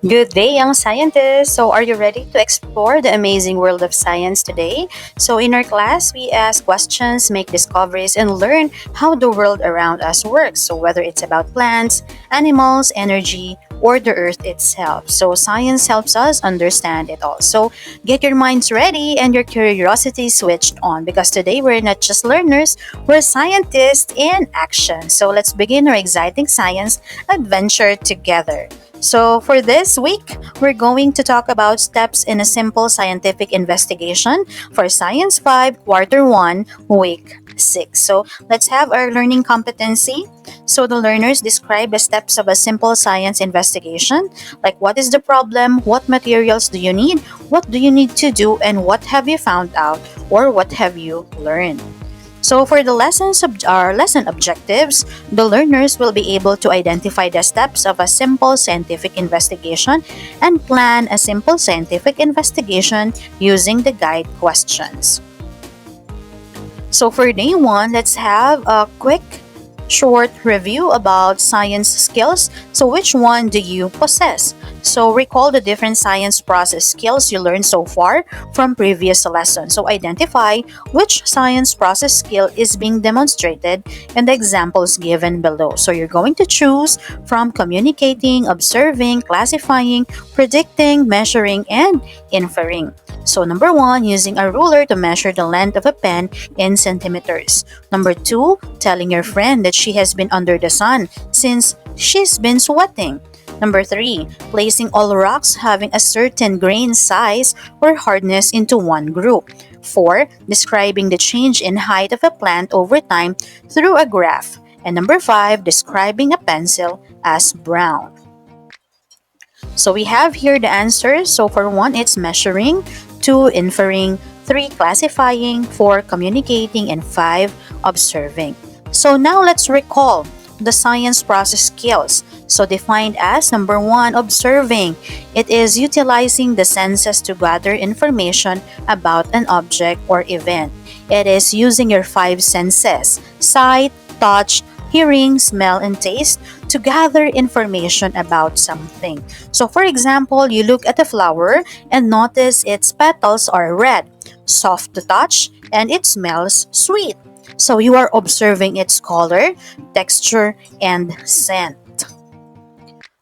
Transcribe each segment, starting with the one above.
Good day, young scientists! So, are you ready to explore the amazing world of science today? So, in our class, we ask questions, make discoveries, and learn how the world around us works. So, whether it's about plants, animals, energy, or the earth itself. So, science helps us understand it all. So, get your minds ready and your curiosity switched on because today we're not just learners, we're scientists in action. So, let's begin our exciting science adventure together. So, for this week, we're going to talk about steps in a simple scientific investigation for Science 5, Quarter 1, Week 6. So, let's have our learning competency. So, the learners describe the steps of a simple science investigation, like what is the problem, what materials do you need, what do you need to do, and what have you found out, or what have you learned. So for the our lesson objectives, the learners will be able to identify the steps of a simple scientific investigation and plan a simple scientific investigation using the guide questions. So for day 1, let's have a quick short review about science skills. So which one do you possess? So recall the different science process skills you learned so far from previous lessons. So identify which science process skill is being demonstrated in the examples given below. So you're going to choose from communicating, observing, classifying, predicting, measuring, and inferring. So number 1, using a ruler to measure the length of a pen in centimeters. Number 2, telling your friend that she has been under the sun since she's been sweating. Number 3, placing all rocks having a certain grain size or hardness into one group. 4, describing the change in height of a plant over time through a graph. And number 5, describing a pencil as brown. So we have here the answers. So for 1, it's measuring, 2, inferring, 3, classifying, 4, communicating, and 5, observing. So now let's recall the science process skills. So defined as number 1, observing. It is utilizing the senses to gather information about an object or event. It is using your 5 senses: sight, touch, hearing, smell, and taste to gather information about something. So for example, you look at a flower and notice its petals are red, soft to touch, and it smells sweet. So you are observing its color, texture, and scent.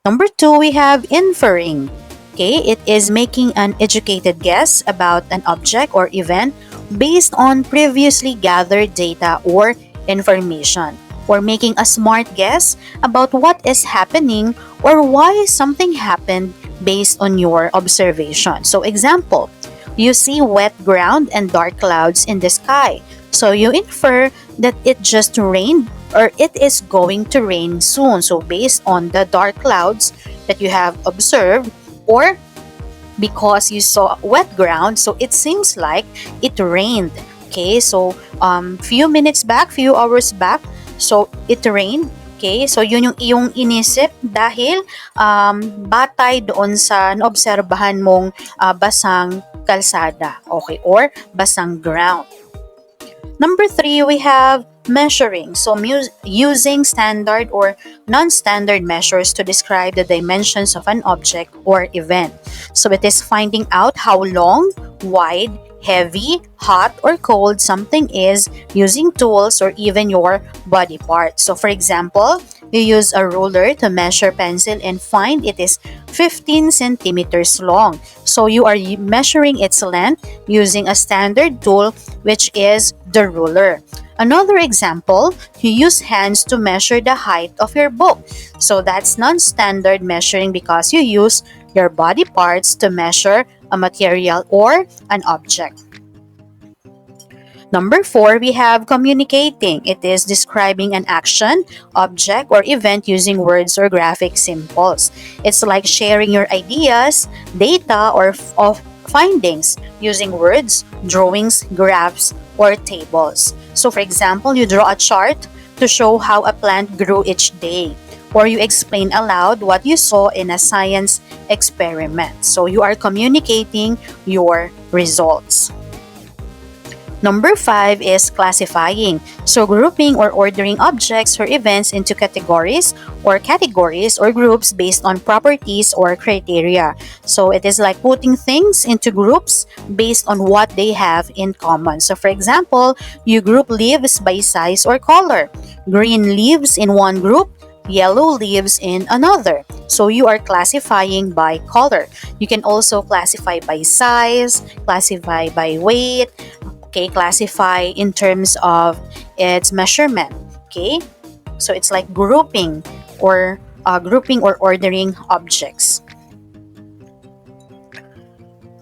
Number 2, we have inferring. Okay, it is making an educated guess about an object or event based on previously gathered data or information, or making a smart guess about what is happening or why something happened based on your observation. So example, you see wet ground and dark clouds in the sky. So you infer that it just rained or it is going to rain soon. So based on the dark clouds that you have observed, or because you saw wet ground, so it seems like it rained. Okay, so few hours back, so it rained. Okay, so yun yung iyong inisip dahil batay doon sa naobserbahan mong basang kalsada, okay, or basang ground. Number 3, we have measuring. So using standard or non-standard measures to describe the dimensions of an object or event. So it is finding out how long, wide, heavy, hot, or cold something is using tools or even your body parts. So for example, you use a ruler to measure pencil and find it is 15 centimeters long. So you are measuring its length using a standard tool, which is the ruler. Another example, you use hands to measure the height of your book. So that's non-standard measuring because you use your body parts to measure a material or an object. Number 4, we have communicating. It is describing an action, object, or event using words or graphic symbols. It's like sharing your ideas, data, or of findings using words, drawings, graphs, or tables. So for example, you draw a chart to show how a plant grew each day, or you explain aloud what you saw in a science experiment. So you are communicating your results. Number 5 is classifying. So grouping or ordering objects or events into categories or groups based on properties or criteria. So it is like putting things into groups based on what they have in common. So for example, you group leaves by size or color. Green leaves in one group, yellow leaves in another. So you are classifying by color. You can also classify by size, classify by weight, okay, classify in terms of its measurement. Okay, so it's like grouping or ordering objects.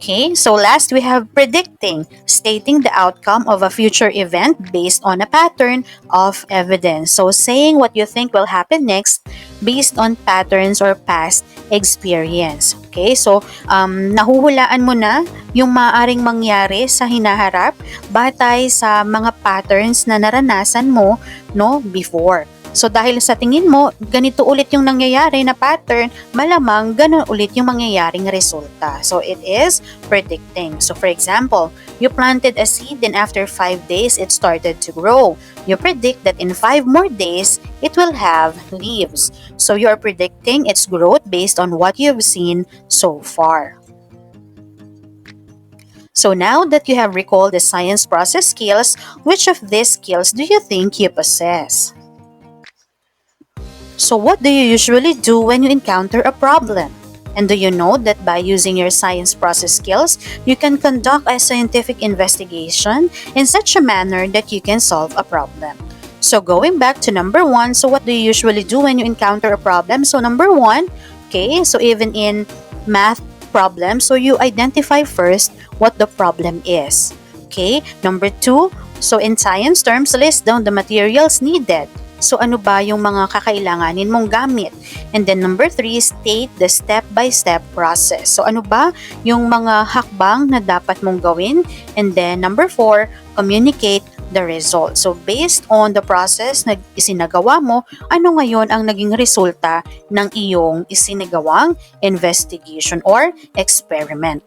Okay, so last we have predicting, stating the outcome of a future event based on a pattern of evidence. So saying what you think will happen next based on patterns or past experience. Okay, so nahuhulaan mo na yung maaaring mangyari sa hinaharap batay sa mga patterns na naranasan mo no before. So dahil sa tingin mo, ganito ulit yung nangyayari na pattern, malamang ganun ulit yung mangyayaring resulta. So it is predicting. So for example, you planted a seed and after 5 days, it started to grow. You predict that in 5 more days, it will have leaves. So you are predicting its growth based on what you've seen so far. So now that you have recalled the science process skills, which of these skills do you think you possess? So what do you usually do when you encounter a problem? And do you know that by using your science process skills, you can conduct a scientific investigation in such a manner that you can solve a problem? So going back to number 1, so what do you usually do when you encounter a problem? So number 1, okay, so even in math problems, so you identify first what the problem is. Okay, number 2, so in science terms, list down the materials needed. So ano ba yung mga kakailanganin mong gamit? And then number 3, state the step-by-step process. So ano ba yung mga hakbang na dapat mong gawin? And then number 4, communicate the result. So based on the process na isinagawa mo, ano ngayon ang naging resulta ng iyong isinagawang investigation or experiment?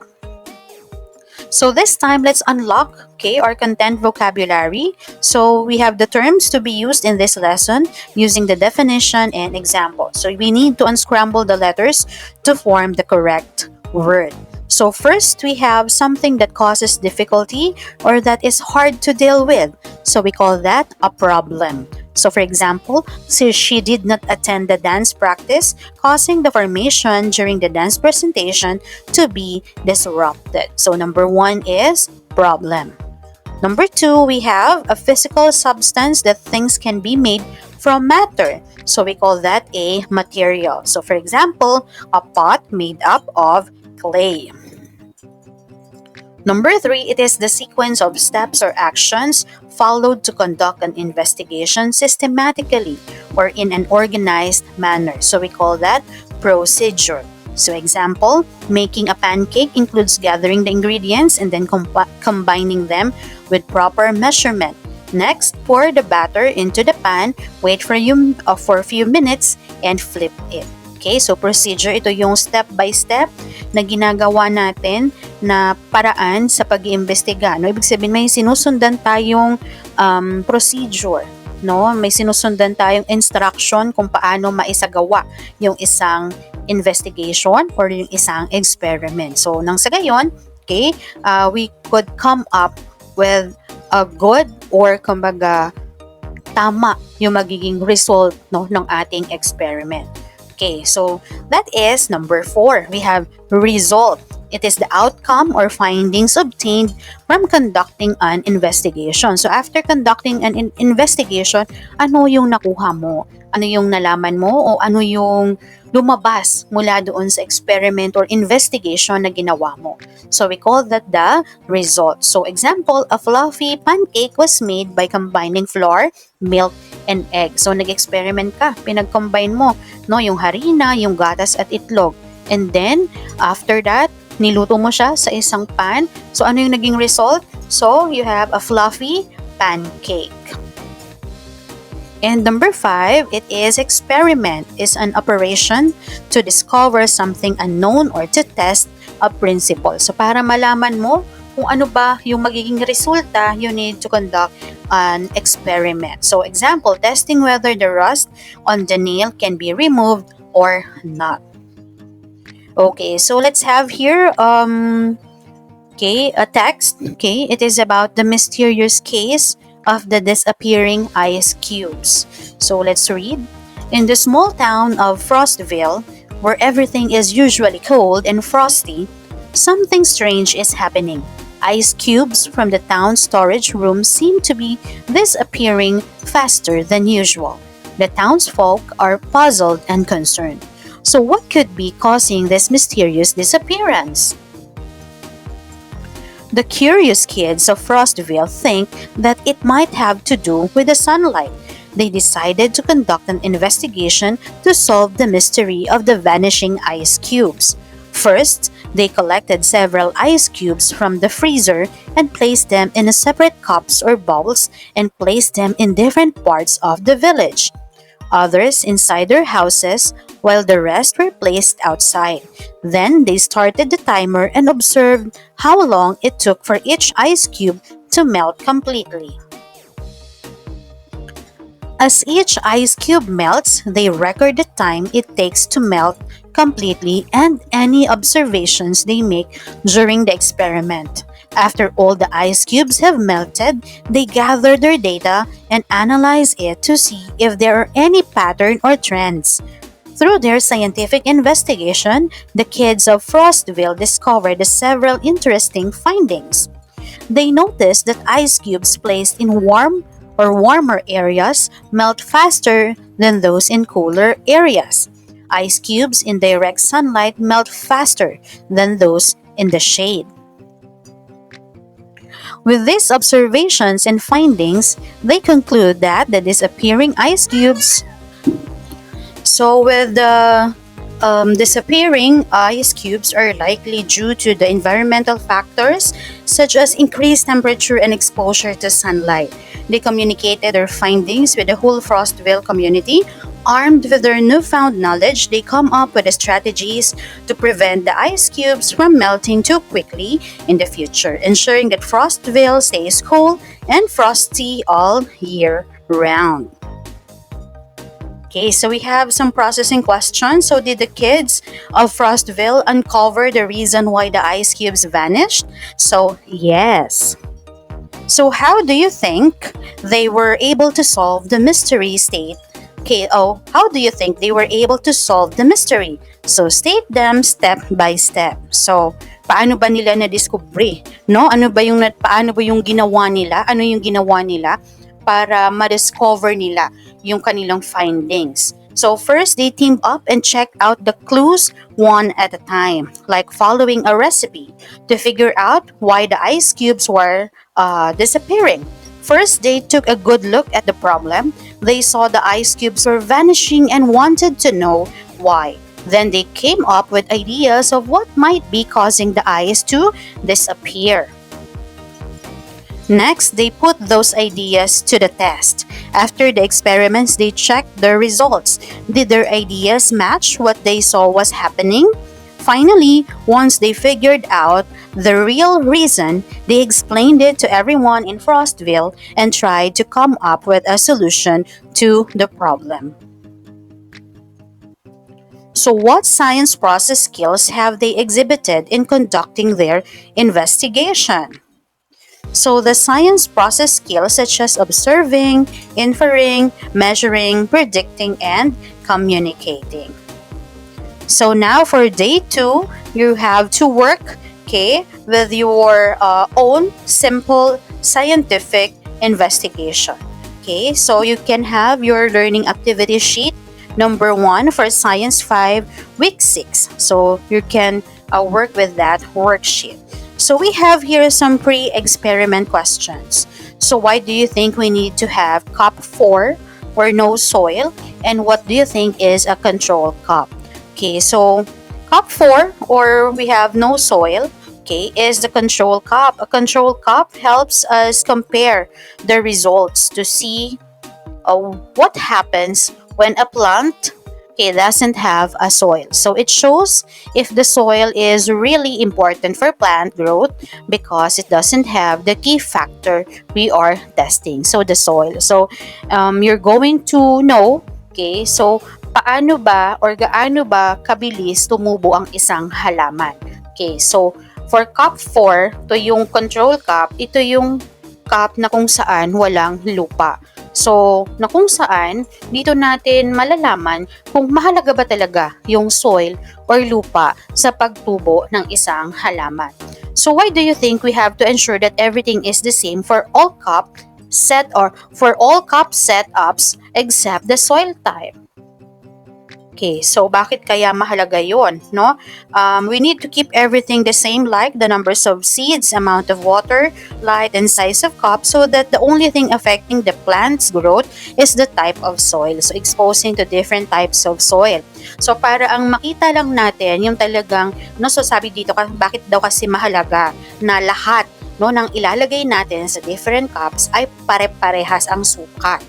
So this time, let's unlock, okay, our content vocabulary. So we have the terms to be used in this lesson using the definition and example. So we need to unscramble the letters to form the correct word. So first, we have something that causes difficulty or that is hard to deal with. So we call that a problem. So for example, she did not attend the dance practice, causing the formation during the dance presentation to be disrupted. So number 1 is problem. Number 2, we have a physical substance that things can be made from matter. So we call that a material. So for example, a pot made up of clay. Number 3, it is the sequence of steps or actions followed to conduct an investigation systematically or in an organized manner. So we call that procedure. So example, making a pancake includes gathering the ingredients and then combining them with proper measurement. Next, pour the batter into the pan, wait for a few minutes, and flip it. Okay, so procedure, ito yung step-by-step na ginagawa natin na paraan sa pag-iimbestiga. No? Ibig sabihin, may sinusundan tayong procedure. No? May sinusundan tayong instruction kung paano maisagawa yung isang investigation or yung isang experiment. So, nang sa gayon, okay, we could come up with a good or kumbaga tama yung magiging result no, ng ating experiment. Okay, so that is number 4. We have result. It is the outcome or findings obtained from conducting an investigation. So after conducting an investigation, ano yung nakuha mo? Ano yung nalaman mo o ano yung lumabas mula doon sa experiment or investigation na ginawa mo? So we call that the result. So example, a fluffy pancake was made by combining flour, milk, and egg. So nag-experiment ka, pinag-combine mo no, yung harina, yung gatas at itlog. And then after that, niluto mo siya sa isang pan. So ano yung naging result? So you have a fluffy pancake. And number 5, it is experiment. Is an operation to discover something unknown or to test a principle. So para malaman mo kung ano ba yung magiging resulta, you need to conduct an experiment. So example, testing whether the rust on the nail can be removed or not. Okay, so let's have here a text. Okay, it is about the mysterious case of the disappearing ice cubes. So let's read. In the small town of Frostville, where everything is usually cold and frosty, something strange is happening. Ice cubes from the town's storage room seem to be disappearing faster than usual. The townsfolk are puzzled and concerned. So, what could be causing this mysterious disappearance? The curious kids of Frostville think that it might have to do with the sunlight. They decided to conduct an investigation to solve the mystery of the vanishing ice cubes. First, they collected several ice cubes from the freezer and placed them in separate cups or bowls and placed them in different parts of the village. Others inside their houses, while the rest were placed outside. Then they started the timer and observed how long it took for each ice cube to melt completely. As each ice cube melts, they record the time it takes to melt completely and any observations they make during the experiment. After all the ice cubes have melted, they gather their data and analyze it to see if there are any pattern or trends. Through their scientific investigation, the kids of Frostville discovered several interesting findings. They noticed that ice cubes placed in warm or warmer areas melt faster than those in cooler areas. Ice cubes in direct sunlight melt faster than those in the shade. With these observations and findings, they conclude that the disappearing ice cubes with the disappearing ice cubes are likely due to the environmental factors such as increased temperature and exposure to sunlight. They communicated their findings with the whole Frostville community. Armed with their newfound knowledge, they come up with strategies to prevent the ice cubes from melting too quickly in the future, ensuring that Frostville stays cool and frosty all year round. Okay, so we have some processing questions. So, did the kids of Frostville uncover the reason why the ice cubes vanished? So, yes. So, how do you think they were able to solve the mystery state? Okay, how do you think they were able to solve the mystery? So, state them step by step. So, paano ba nila na-discover? No? Paano ba yung ginawa nila? Ano yung ginawa nila para ma-discover nila yung kanilang findings? So first, they teamed up and checked out the clues one at a time, like following a recipe to figure out why the ice cubes were disappearing. First, they took a good look at the problem. They saw the ice cubes were vanishing and wanted to know why. Then they came up with ideas of what might be causing the ice to disappear. Next, they put those ideas to the test. After the experiments, they checked their results. Did their ideas match what they saw was happening? Finally, once they figured out the real reason, they explained it to everyone in Frostville and tried to come up with a solution to the problem. So, what science process skills have they exhibited in conducting their investigation? So the science process skills such as observing, inferring, measuring, predicting, and communicating. So now for day 2, you have to work, with your own simple scientific investigation. Okay, so you can have your learning activity sheet number 1 for Science 5, Week 6. So you can work with that worksheet. So we have here some pre-experiment questions. So why do you think we need to have cup 4 or no soil? And what do you think is a control cup? Okay, so cup 4 or we have no soil, is the control cup. A control cup helps us compare the results to see what happens when a plant okay, doesn't have a soil. So it shows if the soil is really important for plant growth because it doesn't have the key factor we are testing. So the soil. So you're going to know, okay, so paano ba or gaano ba kabilis tumubo ang isang halaman. Okay, so for cup 4, to yung control cup, ito yung cup na kung saan walang lupa. So, na kung saan, dito natin malalaman kung mahalaga ba talaga yung soil or lupa sa pagtubo ng isang halaman. So, why do you think we have to ensure that everything is the same for all cup set or for all cup setups except the soil type? Okay, so bakit kaya mahalaga yon, no? We need to keep everything the same like the numbers of seeds, amount of water, light, and size of cup so that the only thing affecting the plant's growth is the type of soil. So exposing to different types of soil. So para ang makita lang natin yung talagang, no, so sabi dito, bakit daw kasi mahalaga na lahat, no, ng ilalagay natin sa different cups ay pare-parehas ang sukat.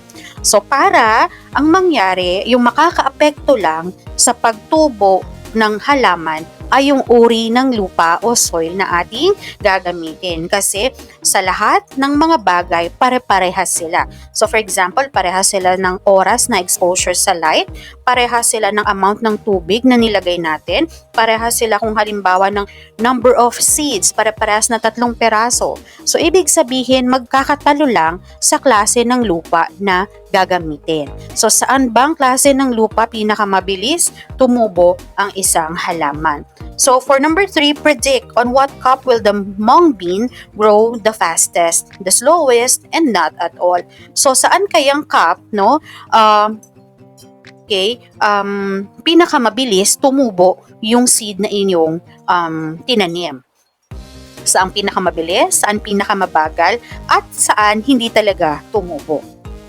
So para ang mangyari, yung makakaapekto lang sa pagtubo ng halaman ay yung uri ng lupa o soil na ating gagamitin. Kasi sa lahat ng mga bagay, pare-parehas sila. So for example, parehas sila ng oras na exposure sa light, parehas sila ng amount ng tubig na nilagay natin, parehas sila kung halimbawa ng number of seeds, pare-parehas na 3 peraso. So ibig sabihin, magkakatalo lang sa klase ng lupa na gagamitin. So saan bang klase ng lupa pinakamabilis tumubo ang isang halaman? So for number 3, predict on what cup will the mung bean grow the fastest, the slowest, and not at all. So saan kayang cup, no? Pinakamabilis tumubo yung seed na inyong tinanim. Saan pinakamabilis, saan pinakamabagal, at saan hindi talaga tumubo.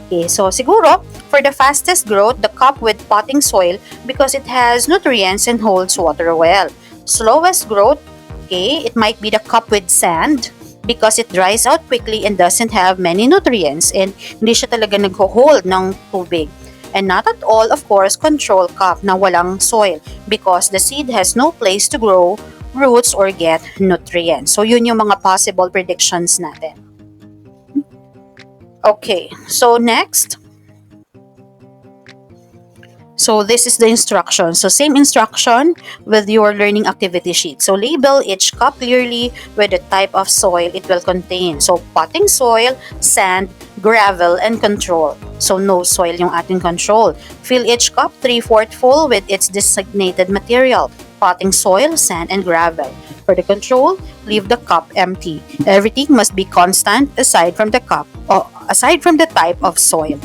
Okay, so siguro, for the fastest growth, the cup with potting soil because it has nutrients and holds water well. Slowest growth, okay, it might be the cup with sand because it dries out quickly and doesn't have many nutrients and hindi siya talaga nag-hold ng tubig. And not at all, of course, control cup na walang soil because the seed has no place to grow roots or get nutrients. So yun yung mga possible predictions natin. Okay, so next. So this is the instruction. So same instruction with your learning activity sheet. So label each cup clearly with the type of soil it will contain. So potting soil, sand, gravel, and control. So no soil yung ating control. Fill each cup 3/4 full with its designated material. Potting soil, sand, and gravel. For the control, leave the cup empty. Everything must be constant aside from the cup or aside from the type of soil.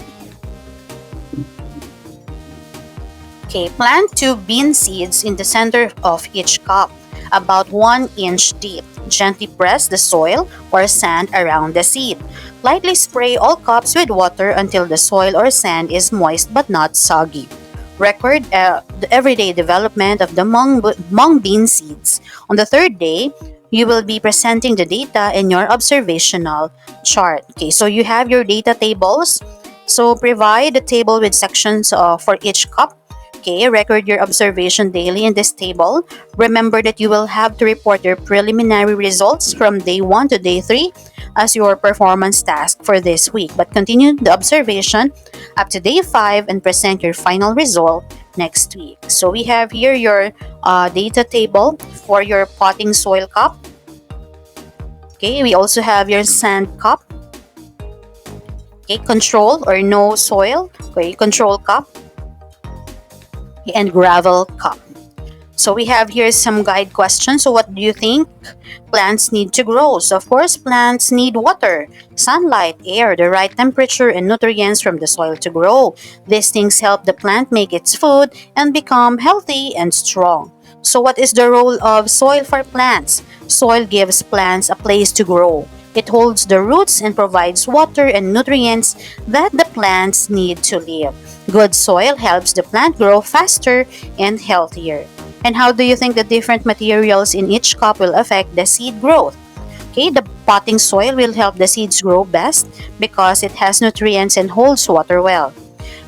Okay, plant 2 bean seeds in the center of each cup, about 1 inch deep. Gently press the soil or sand around the seed. Lightly spray all cups with water until the soil or sand is moist but not soggy. Record the everyday development of the mung bean seeds. On the 3rd day, you will be presenting the data in your observational chart. Okay, so you have your data tables. So provide the table with sections for each cup. Okay, record your observation daily in this table. Remember that you will have to report your preliminary results from day 1 to day 3 as your performance task for this week. But continue the observation up to day 5 and present your final result next week. So we have here your data table for your potting soil cup. Okay, we also have your sand cup. Okay, control or no soil. Okay, control cup. And gravel cup. So we have here some guide questions. So what do you think plants need to grow? So of course, plants need water, sunlight, air, the right temperature, and nutrients from the soil to grow. These things help the plant make its food and become healthy and strong. So what is the role of soil for plants? Soil gives plants a place to grow. It holds the roots and provides water and nutrients that the plants need to live. Good soil helps the plant grow faster and healthier. And how do you think the different materials in each cup will affect the seed growth? Okay, the potting soil will help the seeds grow best because it has nutrients and holds water well.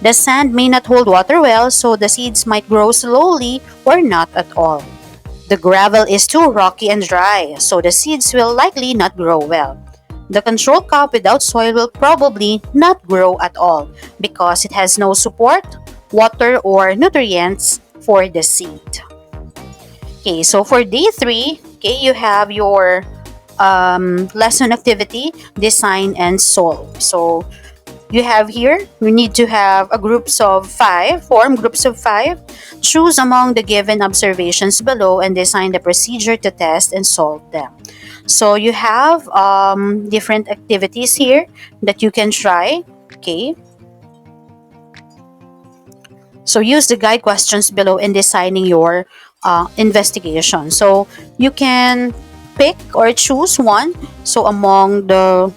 The sand may not hold water well, so the seeds might grow slowly or not at all. The gravel is too rocky and dry, so the seeds will likely not grow well. The control cup without soil will probably not grow at all because it has no support, water, or nutrients for the seed. Okay, so for day 3, okay, you have your lesson activity, design and solve. So you have here, you need to have a form groups of 5, choose among the given observations below and design the procedure to test and solve them. So you have different activities here that you can try. Okay, so use the guide questions below in designing your investigation. So you can pick or choose one. So among the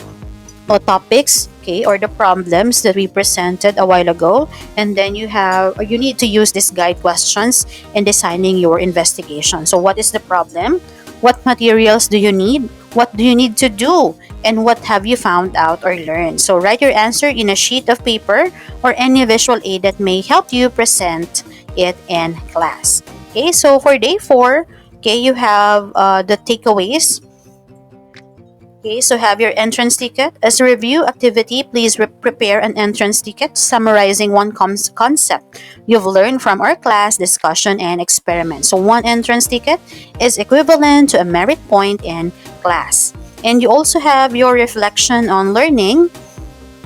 topics, okay, or the problems that we presented a while ago, and then you need to use these guide questions in designing your investigation. So what is the problem? What materials do you need? What do you need to do? And what have you found out or learned? So write your answer in a sheet of paper or any visual aid that may help you present it in class. Okay, so for day 4, okay, you have the takeaways. Okay, so have your entrance ticket. As a review activity, please prepare an entrance ticket summarizing one concept you've learned from our class, discussion, and experiment. So one entrance ticket is equivalent to a merit point in class. And you also have your reflection on learning.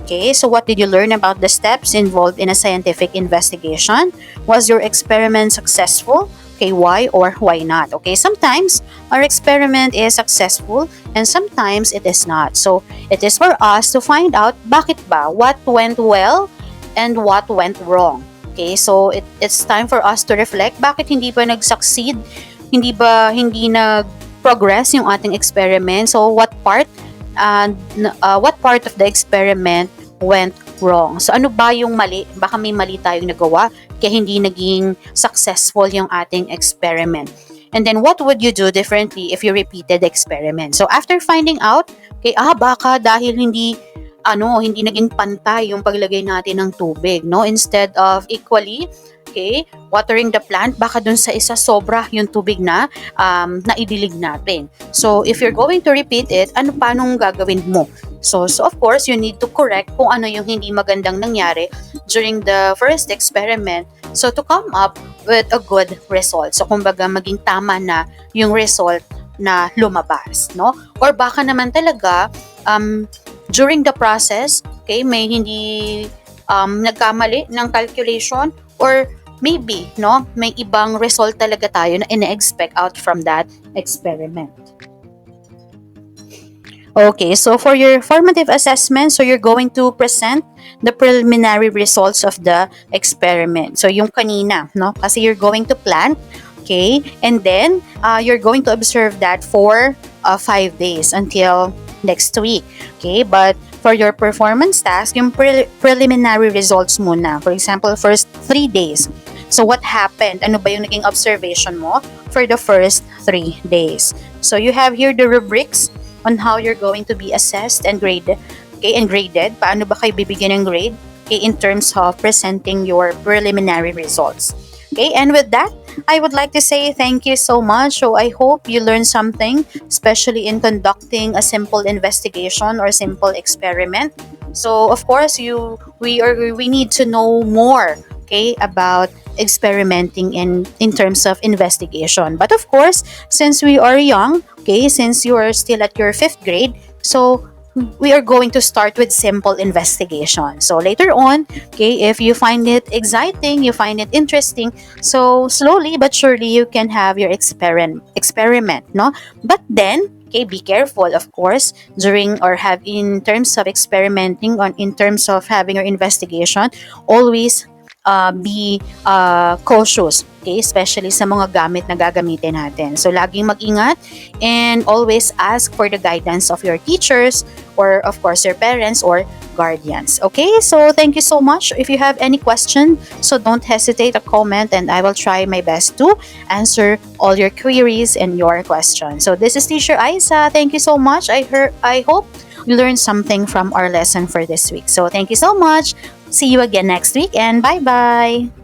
Okay, so what did you learn about the steps involved in a scientific investigation? Was your experiment successful? Okay, why or why not? Okay, sometimes our experiment is successful and sometimes it is not. So it is for us to find out bakit ba, what went well and what went wrong. Okay, so it's time for us to reflect, bakit hindi ba nag-succeed? Hindi nag-progress yung ating experiment? So what part of the experiment went wrong? So ano ba yung mali? Baka may mali tayong nagawa kaya hindi naging successful yung ating experiment. And then what would you do differently if you repeated the experiment? So after finding out, okay, baka dahil hindi naging pantay yung paglagay natin ng tubig, no? Instead of equally, okay, watering the plant, baka dun sa isa sobra yung tubig na naidilig natin. So if you're going to repeat it, paanong gagawin mo? So of course, you need to correct kung ano yung hindi magandang nangyari during the first experiment, so to come up with a good result. So kumbaga maging tama na yung result na lumabas, no? Or baka naman talaga during the process, okay, may hindi nagkamali ng calculation, or maybe, no, may ibang result talaga tayo na ina-expect out from that experiment. Okay, so for your formative assessment, so you're going to present the preliminary results of the experiment. So yung kanina, no, kasi you're going to plan, okay, and then you're going to observe that for 5 days until next week. Okay, but for your performance task, yung preliminary results muna. For example, first 3 days. So what happened? Ano ba yung naging observation mo for the first 3 days? So you have here the rubrics on how you're going to be assessed and graded. Okay, and graded. Paano ba kayo bibigyan ng grade? Okay, in terms of presenting your preliminary results. Okay, and with that, I would like to say thank you so much. So I hope you learned something, especially in conducting a simple investigation or simple experiment. So of course, we need to know more, okay, about experimenting in terms of investigation. But of course, since we are young, okay, since you are still at your 5th grade, so we are going to start with simple investigation. So later on, okay, if you find it exciting, you find it interesting, so slowly but surely you can have your experiment, no? But then, okay, be careful, of course, during or have in terms of experimenting in terms of having your investigation, always be cautious, okay, especially sa mga gamit na gagamitin natin. So laging mag-ingat and always ask for the guidance of your teachers or of course your parents or guardians. Okay, so thank you so much. If you have any question, so don't hesitate to comment and I will try my best to answer all your queries and your questions. So this is Teacher Isa. Thank you so much. I hope you learned something from our lesson for this week. So thank you so much. See you again next week and bye bye.